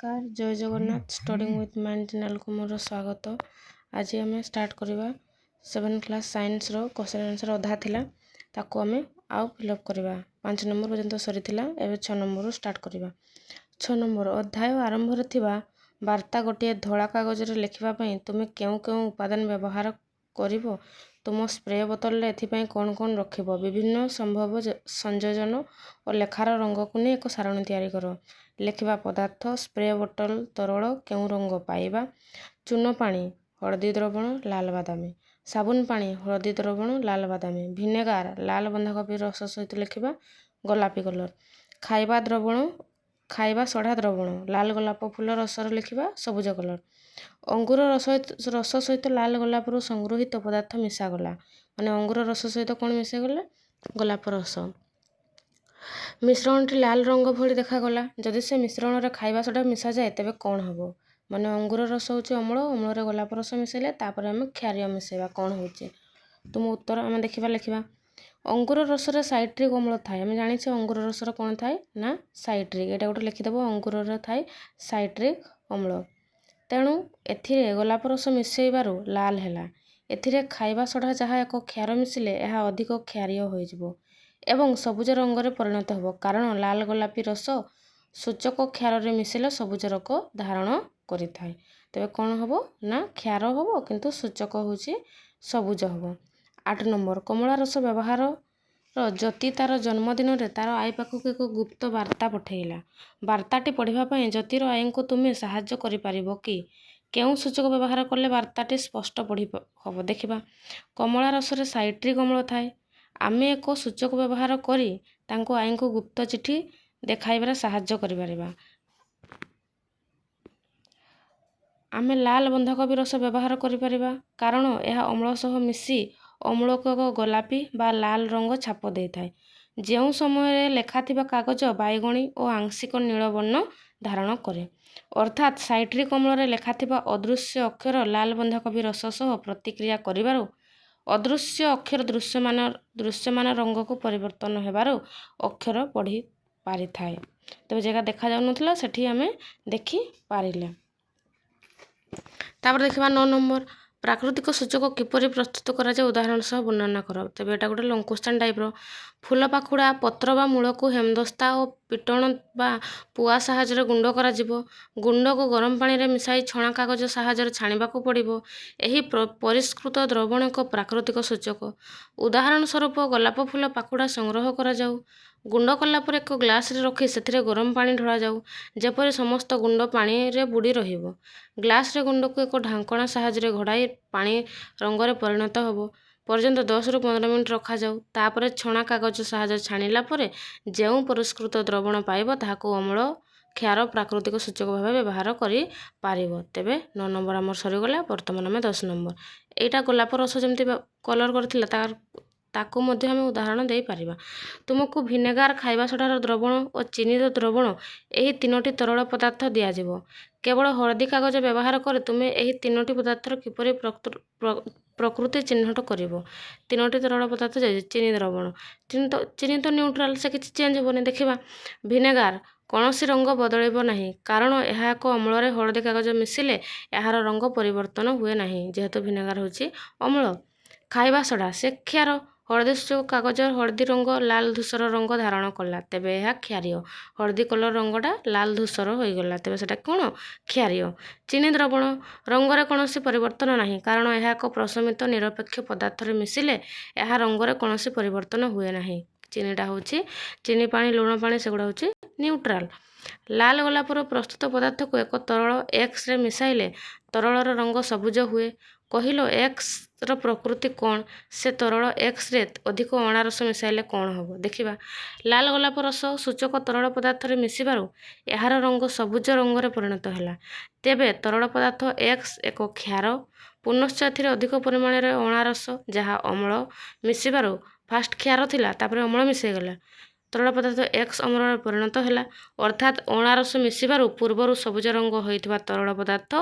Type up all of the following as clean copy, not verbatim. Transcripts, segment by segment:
नमस्कार जय Jagannath studying with mind channel को मोर स्वागत। आज आम स्टार्ट करवा 7th क्लास साइंस रो क्वेश्चन आंसर अधा थिला ताको आम आउ फिलअप करवा 5 नंबर पर्यंत सरी थिला एबे 6 नंबर स्टार्ट करवा। 6 नंबर अध्याय आरंभ रे थिबा वार्ता गोटे धला कागज रे लिखिबा पई तुमे केउ केउ उपादान व्यवहार करिवो तुम स्प्रे बोतल रे एथिपई कोन कोन रखिबो विभिन्न संभव संयोजन और लेखार रंग को ने एक सारणी तैयारी करो। लिखिबा पदार्थ स्प्रे बोतल तरल केउ रंग पाइबा चून पानी हळदी द्रवण लाल बादामी साबुन पानी हळदी द्रवण लाल बादामी भिनेगार लाल बंधाकोबी रस सहित लिखिबा गोलापी कलर खाइबा द्रवण खाइबा सढ़ा द्रवण लाल गोलाप फूल रस लिखिबा सबुज कलर अंगूर रस सहित लाल गोलाप संगृहित पदार्थ मिसा गला माने अंगूर रस सहित कौन मिसा गला गोलाप रस मिश्रणटी लाल रंग भली देखागला जदि से मिश्रण रे खाइबा सोडा मिसा जाए तेबे कौन हबो माने अंगूर रस होचे अम्ल अम्ल रे गोलाप रस मिसेले तापर हम क्षारीय मिसेबा कौन होचे तुम उत्तर हम देखिबा लिखिबा अंगूर रस रे साइट्रिक अम्ल थाए हम जानि छे अंगूर रस रे कौन थाए ना साइट्रिक एटा गोटे लिखि देबो अंगूर रे थाए साइट्रिक अम्ल तेणु एथिरे गोलाप रस मिसेइबारु लाल हैला एथिरे खाइबा सोडा जहा एक क्षार मिसिले एहा अधिक क्षारीय होई जिवो एवं सबुज रंग रे परिणत होबो कारण लाल गोलापी रस सूचक क्षार रे मिसिले सबुज रंग धारण करि थाए तबे कौन हबो ना क्षार हबो किंतु सूचक होची सबुज हबो। 8 नंबर कमला रस व्यवहार ज्योति तार जन्मदिन रे तार आई पाखक एक गुप्त वार्ता पठेइला वार्ताटी पढ़िबा पई ज्योतिर आई को तुमे सहाय्य करि पारिबो कि केउ सूचक व्यवहार करले वार्ताटी स्पष्ट पढ़ी हबो देखिबा कमला रस रे साइट्रिक अम्ल थाए आमे एक सूचक व्यवहार करी तांको आई को गुप्त चिठी देखाइबारे सहाय्य करि पारिबा आमे लाल बंधाकोबी रस व्यवहार करि पारिबा कारण यह अम्ल सह मिसी अम्ल को गोलापी बा लाल रंग छाप दे थाए जेउ समय रे लेखा थिबा कागज बाइगणी और आंशिक नील वर्ण धारण करे अर्थात साइट्रिक अम्ल रे लेखा थिबा अदृश्य अक्षर लाल बंधाकोबी रस सह प्रतिक्रिया करिबारु अदृश्य अक्षर दृश्यमान रंग को परिवर्तन हेबारु अक्षर पढ़ी पारि थाए तबे जेगा देखा जाउ नथला सेठी हमें देखि पारिले। तापर देखिबा 9 नंबर प्राकृतिक सूचक किपरि प्रस्तुत करा जाय उदाहरण सह वर्णना करो तबे एटा गोटे लॉन्ग क्वेश्चन टाइप रो फूल पाखुड़ा पत्र बा मूल को हेमदस्ता और पिटण बा पुआ साहाय्य गुंड करा जिवो गुंड को गरम पानी रे मिसाई छणा कागज साहाय्य छाणीबा को पड़िबो एही परिष्कृत द्रवण को प्राकृतिक सूचक उदाहरण स्वरूप गोलाप फूल पाखुड़ा संग्रह करा जाऊ गुंड कला पर एक ग्लास रे रखी सेथिरे गरम पानी ढळा जाऊ जेपरि समस्त गुंड पानी रे बुडी रहिबो ग्लास रे गुंड को एक ढांकणा साहाय्य रे घोड़ाई पानी रंग रे परिणत होबो पर्यंत 10 रु 15 मिनिट रखा जाऊ तापर छणा कागज साहाय्य छाणीला परे जेउ परिष्कृत द्रवण पाइबो ताहाको अम्ल क्षार प्राकृतिक सूचक भाव व्यवहार करि पारिबो तेबे 9 नंबर हमर सरी गला वर्तमान में 10 नंबर एटा गोलाप रस जेमति कलर करथिला ताको मध्य हमें उदाहरण दे पारिबा तुमको भिनेगार खाइबा सोडार द्रवण और चीनी द्रवण एही तीनोटी तरल पदार्थ दिया जिवो केवल हळदी कागज व्यवहार कर तुमे एही तीनोटी पदार्थर किपरि प्रकृति चिन्हट करिवो तीनोटी तरल पदार्थ चीनी द्रवण चीनी तो न्यूट्रल से किछि चेंज होबनी देखिबा भिनेगार कौनसी रंग बदलैबो नहीं कारण यह एक अम्ल रे हळदी कागज मिसिले यार रंग परिवर्तन हुए नहीं जेहेतु भिनेगार होची अम्ल खाइबा सोडा से क्षार हळदी सूचक कागज हळदी रंग लाल धूसर रंग धारण कला तेबे यह क्षारीय हळदी कलर रंगटा लाल धूसर हो गला तेबे सेटा कोन क्षारीय चीनी द्रवण रंग रे कोनोसी परिवर्तन नहीं कारण यह एक प्रशमित निरपेक्ष पदार्थ रे मिसिले यह रंग रे कोनोसी परिवर्तन हुए नहीं चीनीटा होची चीनी पानी लूण पानी सेगुड़ा होची न्यूट्रल लाल गोलापर प्रस्तुत पदार्थ को एक तरल एक्स रे मिसाइले तरलर रंग सबुज हुए कहिलो एक्स र प्रकृति कौन से तरल एक्स रे अधिक अणा रस मिसाइले कौन हबो देखिबा लाल गोलाप रस सूचक तरल पदार्थ रे मिसिबारु यार रंग सबुज रंग रे परिणत हैला तेबे तरल पदार्थ एक्स एक क्षार पुनश्च एथिरे अधिक परिमाण रे अणा रस जहा अम्ल मिसिबारु फास्ट क्षार थिला तापर अम्ल मिसै गला तरल पदार्थ एक्स अम्ल परिणत हैला अर्थात अणा रस मिसिबारु पूर्वरु सबुज रंग होइथिबा तरल पदार्थ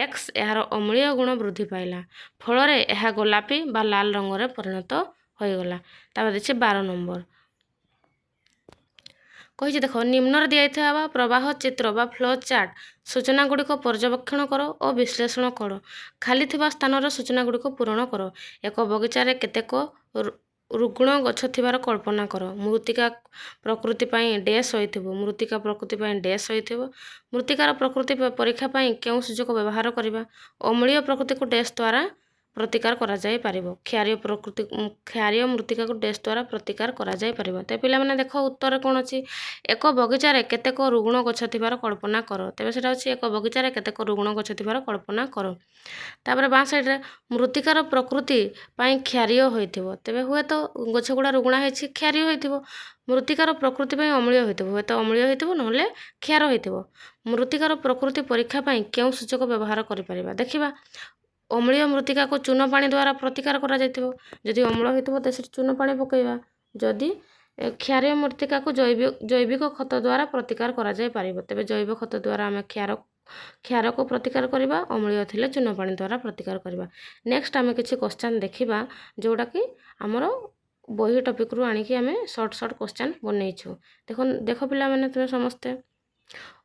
एक्स यार अम्लीय गुण वृद्धि पाइला फल रे यह गोलापी बा लाल रंग रे परिणत होइगला तापर देखि 12 नंबर कही देख निम्न दिया प्रवाह चित्र बा फ्लो चार्ट सूचना गुड़िक पर्यवेक्षण कर और विश्लेषण कर खाली थिबा स्थानर सूचना गुड़िक पूरण कर एक बगीचार केतेक रुग्ण गछ थिबार कल्पना कर मृत्तिका प्रकृति पाई डैश होइथिबो मृत्तिका प्रकृति पाई डैश होइथिबो मृत्तिकार प्रकृति परीक्षा पाई केउ सूचक व्यवहार करिबा अम्लीय प्रकृति को डैश द्वारा प्रतिकार करा जाय पारिबो क्षारीय मृत्तिका को डैश द्वारा प्रतिकार करा जाय पारिबो ते पिला माने देखो उत्तर कोन अछि एक बगीचार केतेक रुग्ण गछ थिबार कल्पना कर तेबे सेटा अछि एक बगीचार केतेक रुग्ण गछ थिबार कल्पना कर तापर बां साइड रे मृत्तिकार प्रकृति पाई क्षारीय होइथिबो तेबे हुए तो गछ गुडा रुग्णा हेछि क्षारीय होइथिबो मृत्तिकार प्रकृति पाई अम्लीय होइथिबो हुए तो अम्लीय होइथिबो नहले क्षार होइथिबो मृत्तिकार प्रकृति परीक्षा पाई केउ सूचक व्यवहार करि परिबा देखिबा अम्लीय मृत्तिका को चून पानी द्वारा प्रतिकार करा जायतिबो जदि अम्ल होइथिबो त चून पानी पकैबा जदि क्षारीय मृत्तिका को जैविक खत द्वारा प्रतिकार करा जाय पारिबो तेबे जैव खत द्वारा आमे क्षार को प्रतिकार करबा अम्लीय थिले चून पानी द्वारा प्रतिकार करबा नेक्स्ट आमे किछि क्वेश्चन देखिबा जोडा कि हमरो बही टॉपिक रु आनी कि आमे शॉर्ट क्वेश्चन बनेइछु देखो पिला माने तुमे समस्ते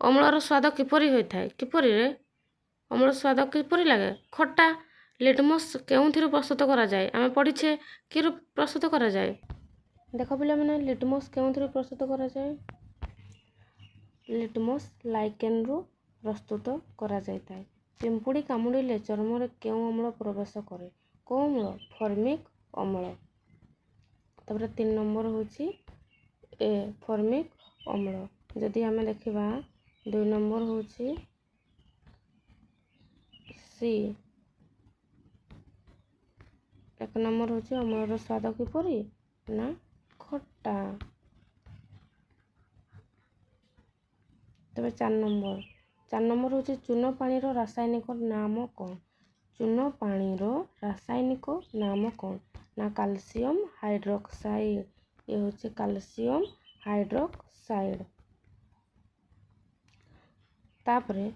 अम्लर स्वाद किपरि होइथाय किपरि रे अम्ल स्वाद किपरि लागे खट्टा लिटमस केउथिरु प्रस्तुत करा जाय आमे पढिछे कि रु प्रस्तुत करा जाय देखो पिला माने लिटमस केउथिरु प्रस्तुत करा जाय लिटमस लाइकेन रु प्रस्तुत करा जायताय पिंपुड़ी कामुड़िले चर्म रे केउ अम्ल प्रवेश करे को अम्ल फॉर्मिक अम्ल तापर 3 नंबर होची ए फॉर्मिक अम्ल जदि आमे देखिबा 2 नंबर होची सी 1 नंबर होची अम्लर स्वाद किपरि ना खट्टा तबे 4 नंबर होची चून पानी रो रासायनिक नाम कोन चून पानी रो रासायनिक नाम कोन ना कैल्शियम हाइड्रोक्साइड ये होची कैल्शियम हाइड्रोक्साइड तापरे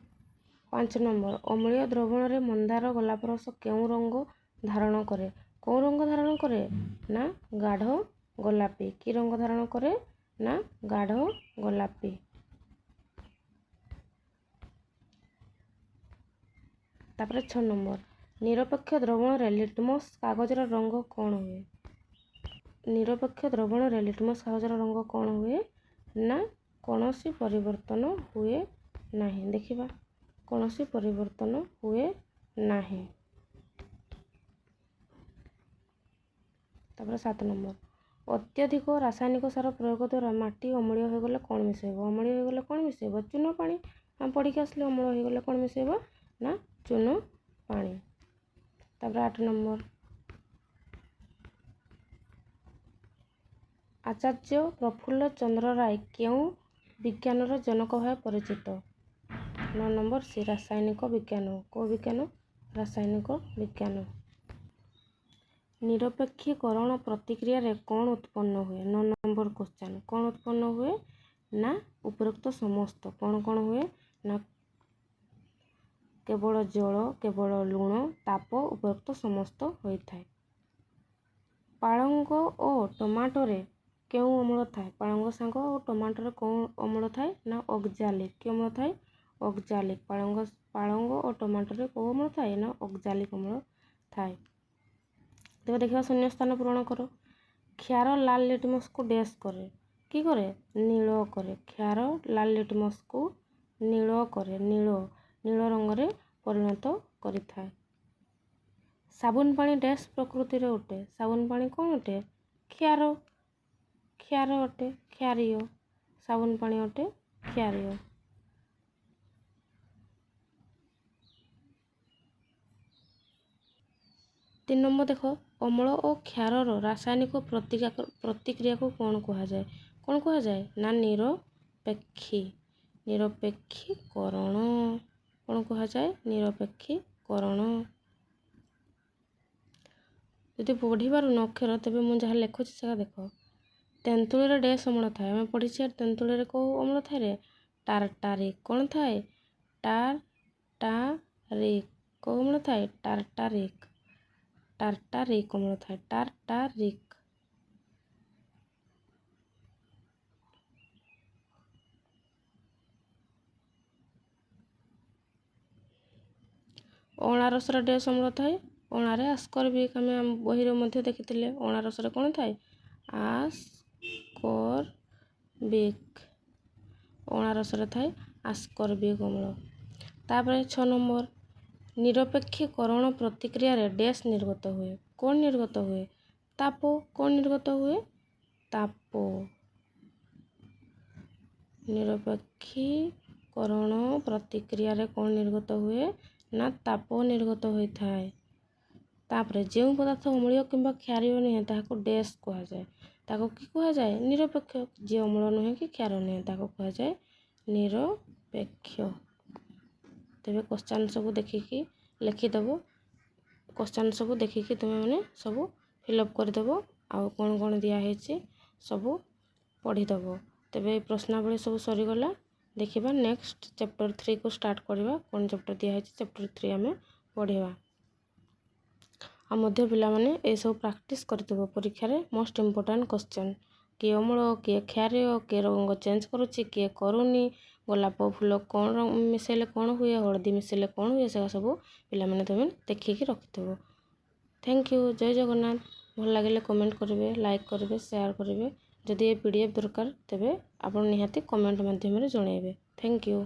5 नंबर अम्लीय द्रवण रे मंदार गोलाप रस केउ रंग धारण करे कौ रंग धारण करे ना गाढ़ गोलापी कि रंग धारण करे ना गाढ़ गोलापी तापर 6 नंबर निरपेक्ष द्रवण रे लिटमस कागजर रंग कौन हुए निरपेक्ष द्रवण रे लिटमस कागजर रंग कौन हुए ना कौनसी परिवर्तन हुए नहीं देखिबा कौनसी परिवर्तन हुए नहीं तापर 7 नंबर अत्यधिक रासायनिक सार प्रयोग द्वारा माटी अम्लीय हो गले कौन मिसेबो अम्लीय हो गले कौन मिसेबो चून पानी हम पढ़ी के आसले अम्ल हो गले कौन मिसेबो ना चून पानी तापर 8 नंबर आचार्य प्रफुल्ल चंद्र राय केउ विज्ञानर जनक भाव परिचित 9 नंबर सी रासायनिक विज्ञान को विज्ञान रासायनिक विज्ञान निरपेक्षीकरण प्रतिक्रिया रे कौन उत्पन्न हुए 9 नंबर क्वेश्चन कौन उत्पन्न हुए ना उपरोक्त समस्त कौन हुए ना केवल जल केवल लुण ताप उपरोक्त समस्त होता है पालंग और टमाटो रे केउ अम्ल थाए पालंग सांग और टमाटो रे कौन अम्ल थाए ना ऑक्जालिक के अम्ल थाए ऑक्जालिक पालंग और टमाटो रे कौ अम्ल थाए ना ऑक्जालिक अम्ल थाए तेज देखा शून्य स्थान पूरण कर क्षार लाल लिटमस को डैश करे कि करे नील करे क्षार लाल लिटमस को नील करे नील रंग रे परिणत करिथाए साबुन पानी डैश प्रकृति रे उठे साबुन पानी कौन उठे क्षार क्षार अटे क्षारीय साबुन पानी अटे क्षारीय 3 नंबर देख अम्ल और क्षार रासायनिक प्रतिक्रिया को कौन कहा जाए ना निरपेक्षीकरण कौन कहा जाए निरपेक्षीकरण यदि पढ़िबार न अक्षर तेबे मु जहाँ लिखुछि से देख तेंतुली रे डैश अम्ल थाए आम पढ़ी तेंतुली रे कौ अम्ल थाए रे टार्टारिक कौन थाए टार्टारिक कौ अम्ल थाए टार्टारिक अम्ल थाए टार्टारिक ଅଁଳା ରସରେ ଡ୍ୟାସ୍ ଅମ୍ଳ ଥାଏ? ଅଁଳାରେ ଆସ୍କର୍ବିକ୍, ଆମେ ଆମ ବହିରେ ମଧ୍ୟ ଦେଖିଥିଲେ। ଅଁଳା ରସରେ କ'ଣ ଥାଏ? ଆସ୍କର୍ବିକ୍। ଅଁଳା ରସରେ ଥାଏ ଆସ୍କର୍ବିକ୍ ଅମ୍ଳ। ତାପରେ 6 ନମ୍ବର, ନିରପେକ୍ଷୀକରଣ ପ୍ରତିକ୍ରିୟାରେ ଡ୍ୟାସ୍ ନିର୍ଗତ ହୁଏ। କ'ଣ ନିର୍ଗତ ହୁଏ? ତାପ। କ'ଣ ନିର୍ଗତ ହୁଏ? ତାପ। ନିରପେକ୍ଷୀକରଣ ପ୍ରତିକ୍ରିୟାରେ କ'ଣ ନିର୍ଗତ ହୁଏ? ନା ତାପ ନିର୍ଗତ ହୋଇଥାଏ। ତାପରେ ଯେଉଁ ପଦାର୍ଥ ଅମ୍ଳୀୟ କିମ୍ବା କ୍ଷାରୀୟ ନୁହେଁ ତାହାକୁ ଡ୍ୟାସ୍ କୁହାଯାଏ। ତାକୁ କି କୁହାଯାଏ? ନିରପେକ୍ଷ। ଯିଏ ଅମ୍ଳ ନୁହେଁ କି କ୍ଷାର ନୁହେଁ ତାକୁ କୁହାଯାଏ ନିରପେକ୍ଷ। ତେବେ କ୍ୱେଶ୍ଚନ୍ ସବୁ ଦେଖିକି ଲେଖିଦେବ। କ୍ୱେଶ୍ଚନ୍ ସବୁ ଦେଖିକି ତୁମେମାନେ ସବୁ ଫିଲ୍ଅପ୍ କରିଦେବ। ଆଉ କ'ଣ କ'ଣ ଦିଆହେଇଛି ସବୁ ପଢ଼ିଦେବ। ତେବେ ଏଇ ପ୍ରଶ୍ନାବଳୀ ସବୁ ସରିଗଲା। ଦେଖିବା ନେକ୍ସଟ ଚାପ୍ଟର 3କୁ ଷ୍ଟାର୍ଟ କରିବା। କ'ଣ ଚାପ୍ଟର ଦିଆହେଇଛି ଚାପ୍ଟର 3 ଆମେ ପଢ଼ିବା। ଆଉ ମଧ୍ୟ ପିଲାମାନେ ଏସବୁ ପ୍ରାକ୍ଟିସ୍ କରିଦେବ ପରୀକ୍ଷାରେ। Most important question. କିଏ ଅମ୍ଳ, କିଏ କ୍ଷାରୀୟ, କିଏ ରଙ୍ଗ ଚେଞ୍ଜ କରୁଛି, କିଏ କରୁନି, ଗୋଲାପ ଫୁଲ କ'ଣ ମିଶାଇଲେ କ'ଣ ହୁଏ, ହଳଦୀ ମିଶାଇଲେ କ'ଣ ହୁଏ, ସେଗୁଡ଼ା ସବୁ ପିଲାମାନେ ତୁମେ ଦେଖିକି ରଖିଥିବ। Thank you. ଜୟ ଜଗନ୍ନାଥ। ଭଲ ଲାଗିଲେ କମେଣ୍ଟ କରିବେ, ଲାଇକ୍ କରିବେ, ସେୟାର କରିବେ। ଯଦି ଏ PDF ଦରକାର ତେବେ ଆପଣ ନିହାତି କମେଣ୍ଟ ମାଧ୍ୟମରେ ଜଣାଇବେ। Thank you.